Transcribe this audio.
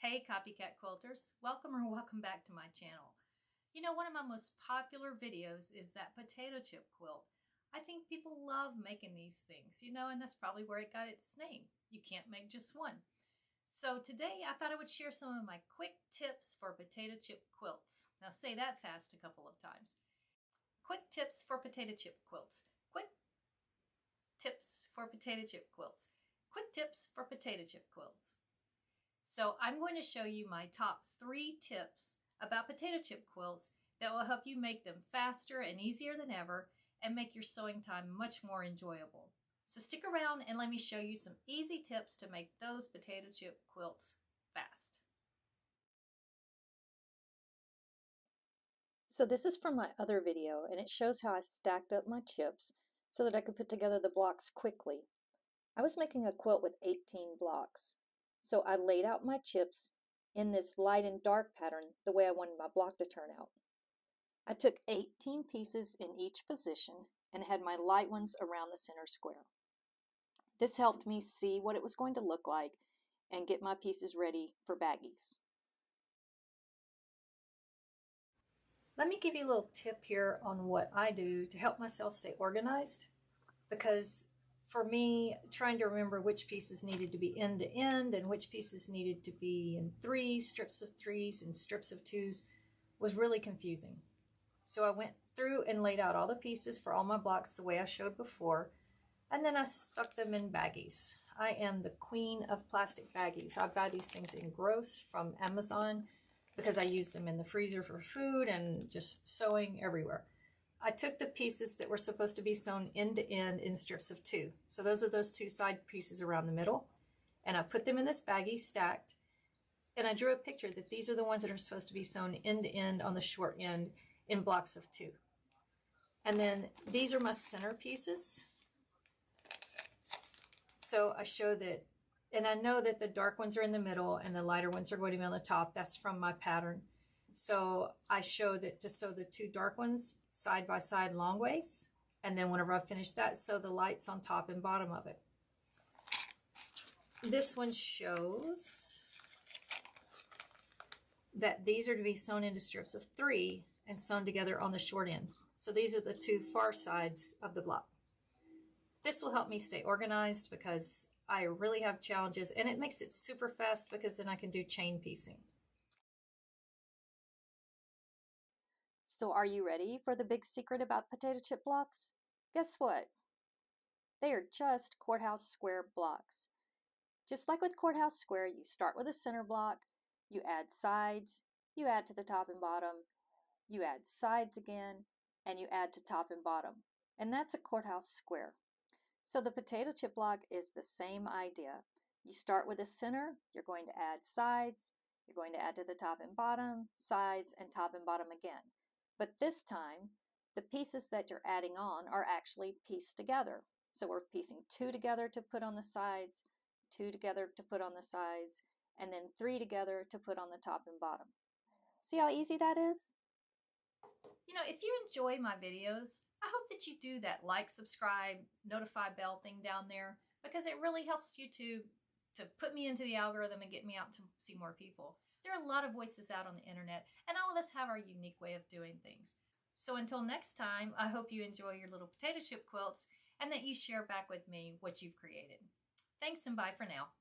Hey copycat quilters, welcome or welcome back to my channel. You know, one of my most popular videos is that potato chip quilt. I think people love making these things, you know, and that's probably where it got its name. You can't make just one. So today I thought I would share some of my quick tips for potato chip quilts. Now say that fast a couple of times. Quick tips for potato chip quilts. Quick tips for potato chip quilts. Quick tips for potato chip quilts. So I'm going to show you my top 3 tips about potato chip quilts that will help you make them faster and easier than ever and make your sewing time much more enjoyable. So stick around and let me show you some easy tips to make those potato chip quilts fast. So this is from my other video, and it shows how I stacked up my chips so that I could put together the blocks quickly. I was making a quilt with 18 blocks, so I laid out my chips in this light and dark pattern the way I wanted my block to turn out. I took 18 pieces in each position and had my light ones around the center square. This helped me see what it was going to look like and get my pieces ready for baggies. Let me give you a little tip here on what I do to help myself stay organized, because for me, trying to remember which pieces needed to be end to end and which pieces needed to be in strips of threes and strips of twos was really confusing. So I went through and laid out all the pieces for all my blocks the way I showed before, and then I stuck them in baggies. I am the queen of plastic baggies. I buy these things in gross from Amazon because I use them in the freezer for food and just sewing everywhere. I took the pieces that were supposed to be sewn end to end in strips of 2. So those are those 2 side pieces around the middle. And I put them in this baggie stacked. And I drew a picture that these are the ones that are supposed to be sewn end to end on the short end in blocks of 2. And then these are my center pieces. So I show that, and I know that the dark ones are in the middle and the lighter ones are going to be on the top. That's from my pattern. So I show that to sew the 2 dark ones side by side long ways. And then whenever I finish that, sew the lights on top and bottom of it. This one shows that these are to be sewn into strips of 3 and sewn together on the short ends. So these are the 2 far sides of the block. This will help me stay organized because I really have challenges, and it makes it super fast because then I can do chain piecing. So are you ready for the big secret about potato chip blocks? Guess what? They are just courthouse square blocks. Just like with courthouse square, you start with a center block, you add sides, you add to the top and bottom, you add sides again, and you add to top and bottom. And that's a courthouse square. So the potato chip block is the same idea. You start with a center, you're going to add sides, you're going to add to the top and bottom, sides, and top and bottom again. But this time, the pieces that you're adding on are actually pieced together. So we're piecing 2 together to put on the sides, 2 together to put on the sides, and then 3 together to put on the top and bottom. See how easy that is? You know, if you enjoy my videos, I hope that you do that like, subscribe, notify bell thing down there, because it really helps YouTube to put me into the algorithm and get me out to see more people. There are a lot of voices out on the internet, and all of us have our unique way of doing things. So until next time, I hope you enjoy your little potato chip quilts and that you share back with me what you've created. Thanks and bye for now.